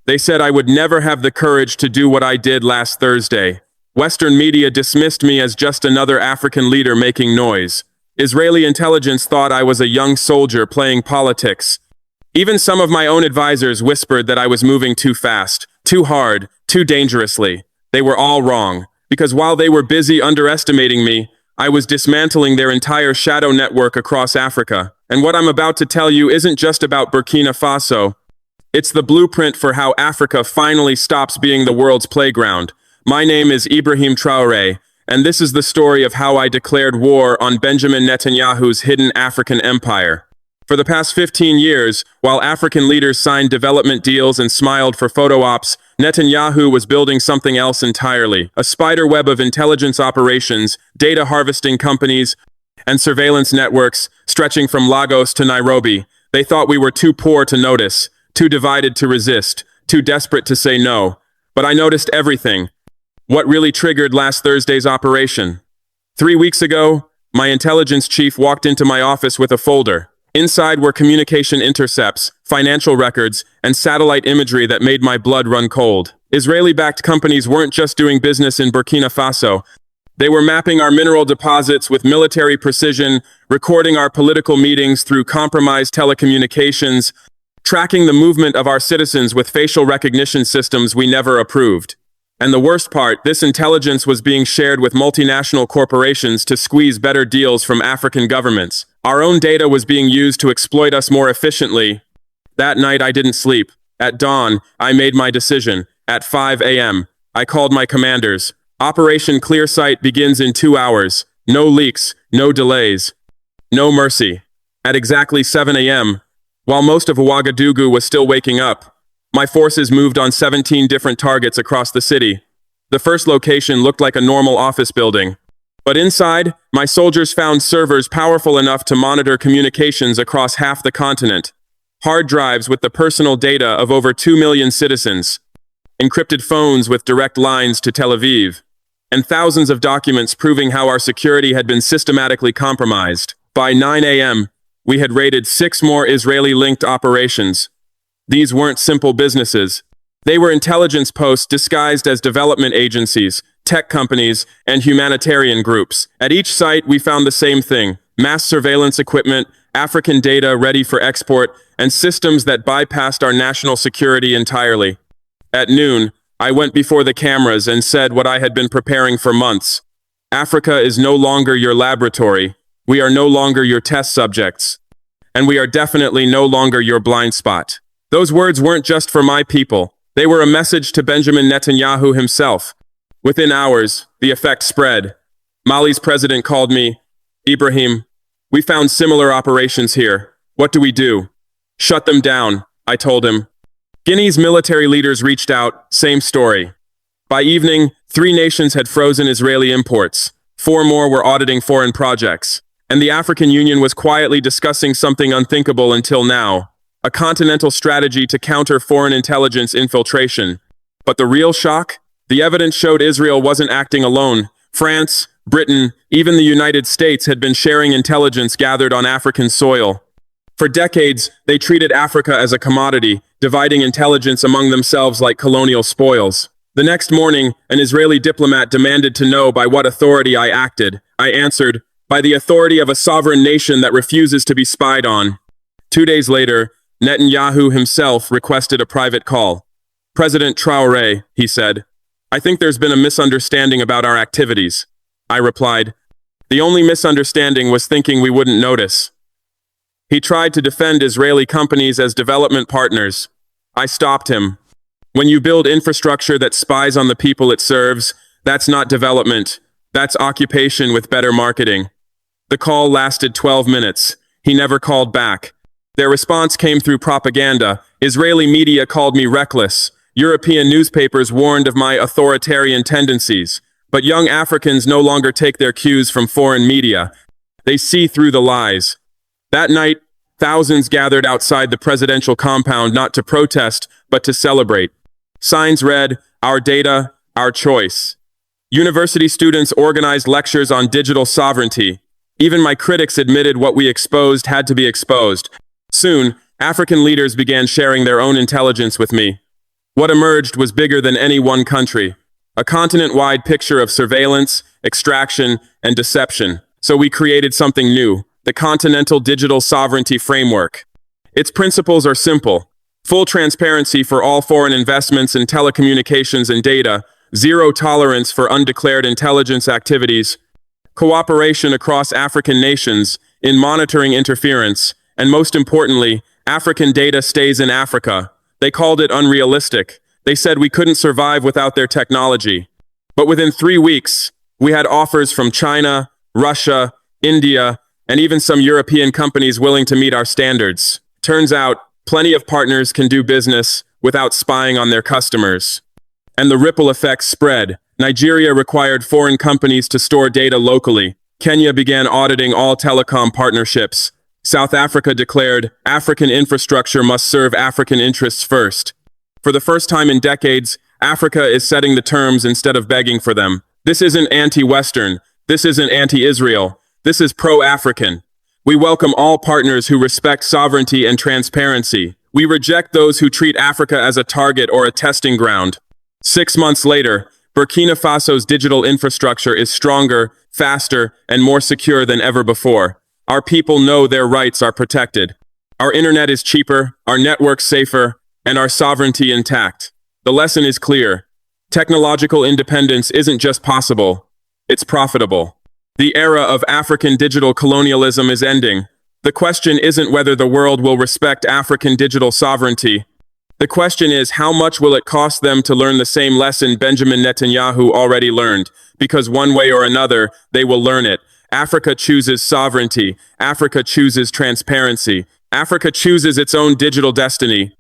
They said I would never have the courage to do what I did last Thursday. Western media dismissed me as just another African leader making noise. Israeli intelligence thought I was a young soldier playing politics. Even some of my own advisors whispered that I was moving too fast, too hard, too dangerously. They were all wrong, because while they were busy underestimating me, I was dismantling their entire shadow network across Africa. And what I'm about to tell you isn't just about Burkina Faso. It's the blueprint for how Africa finally stops being the world's playground. My name is Ibrahim Traoré, and this is the story of how I declared war on Benjamin Netanyahu's hidden African empire. For the past 15 years, while African leaders signed development deals and smiled for photo ops, Netanyahu was building something else entirely, a spider web of intelligence operations, data harvesting companies, and surveillance networks stretching from Lagos to Nairobi. They thought we were too poor to notice, too divided to resist, too desperate to say no. But I noticed everything. What really triggered last Thursday's operation? 3 weeks ago, my intelligence chief walked into my office with a folder. Inside were communication intercepts, financial records, and satellite imagery that made my blood run cold. Israeli-backed companies weren't just doing business in Burkina Faso. They were mapping our mineral deposits with military precision, recording our political meetings through compromised telecommunications, tracking the movement of our citizens with facial recognition systems we never approved. And the worst part, this intelligence was being shared with multinational corporations to squeeze better deals from African governments. Our own data was being used to exploit us more efficiently. That night I didn't sleep. At dawn, I made my decision. At 5 a.m., I called my commanders. Operation Clear Sight begins in 2 hours. No leaks, no delays, no mercy. At exactly 7 a.m., while most of Ouagadougou was still waking up, my forces moved on 17 different targets across the city. The first location looked like a normal office building. But inside, my soldiers found servers powerful enough to monitor communications across half the continent. Hard drives with the personal data of over 2 million citizens. Encrypted phones with direct lines to Tel Aviv. And thousands of documents proving how our security had been systematically compromised. By 9 a.m., we had raided 6 more Israeli-linked operations. These weren't simple businesses. They were intelligence posts disguised as development agencies, tech companies, and humanitarian groups. At each site, we found the same thing: mass surveillance equipment, African data ready for export, and systems that bypassed our national security entirely. At noon, I went before the cameras and said what I had been preparing for months. Africa is no longer your laboratory. We are no longer your test subjects. And we are definitely no longer your blind spot. Those words weren't just for my people. They were a message to Benjamin Netanyahu himself. Within hours, the effect spread. Mali's president called me. Ibrahim, we found similar operations here. What do we do? Shut them down, I told him. Guinea's military leaders reached out, same story. By evening, 3 nations had frozen Israeli imports. 4 more were auditing foreign projects. And the African Union was quietly discussing something unthinkable until now: a continental strategy to counter foreign intelligence infiltration. But the real shock? The evidence showed Israel wasn't acting alone. France, Britain, even the United States had been sharing intelligence gathered on African soil. For decades, they treated Africa as a commodity, dividing intelligence among themselves like colonial spoils. The next morning, an Israeli diplomat demanded to know by what authority I acted. I answered, by the authority of a sovereign nation that refuses to be spied on. 2 days later, Netanyahu himself requested a private call. President Traore, he said, I think there's been a misunderstanding about our activities. I replied, the only misunderstanding was thinking we wouldn't notice. He tried to defend Israeli companies as development partners. I stopped him. When you build infrastructure that spies on the people it serves, that's not development. That's occupation with better marketing. The call lasted 12 minutes. He never called back. Their response came through propaganda. Israeli media called me reckless. European newspapers warned of my authoritarian tendencies. But young Africans no longer take their cues from foreign media. They see through the lies. That night, thousands gathered outside the presidential compound not to protest, but to celebrate. Signs read, "Our data, our choice." University students organized lectures on digital sovereignty. Even my critics admitted what we exposed had to be exposed. Soon, African leaders began sharing their own intelligence with me. What emerged was bigger than any one country. A continent-wide picture of surveillance, extraction, and deception. So we created something new, the Continental Digital Sovereignty Framework. Its principles are simple. Full transparency for all foreign investments in telecommunications and data, zero tolerance for undeclared intelligence activities, cooperation across African nations in monitoring interference, and most importantly, African data stays in Africa. They called it unrealistic. They said we couldn't survive without their technology. But within 3 weeks, we had offers from China, Russia, India, and even some European companies willing to meet our standards. Turns out, plenty of partners can do business without spying on their customers. And the ripple effects spread. Nigeria required foreign companies to store data locally. Kenya began auditing all telecom partnerships. South Africa declared African infrastructure must serve African interests first. For the first time in decades, Africa is setting the terms instead of begging for them. This isn't anti-Western. This isn't anti-Israel. This is pro-African. We welcome all partners who respect sovereignty and transparency. We reject those who treat Africa as a target or a testing ground. 6 months later, Burkina Faso's digital infrastructure is stronger, faster, and more secure than ever before. Our people know their rights are protected. Our internet is cheaper, our networks safer, and our sovereignty intact. The lesson is clear. Technological independence isn't just possible, it's profitable. The era of African digital colonialism is ending. The question isn't whether the world will respect African digital sovereignty. The question is, how much will it cost them to learn the same lesson Benjamin Netanyahu already learned? Because one way or another, they will learn it. Africa chooses sovereignty. Africa chooses transparency. Africa chooses its own digital destiny.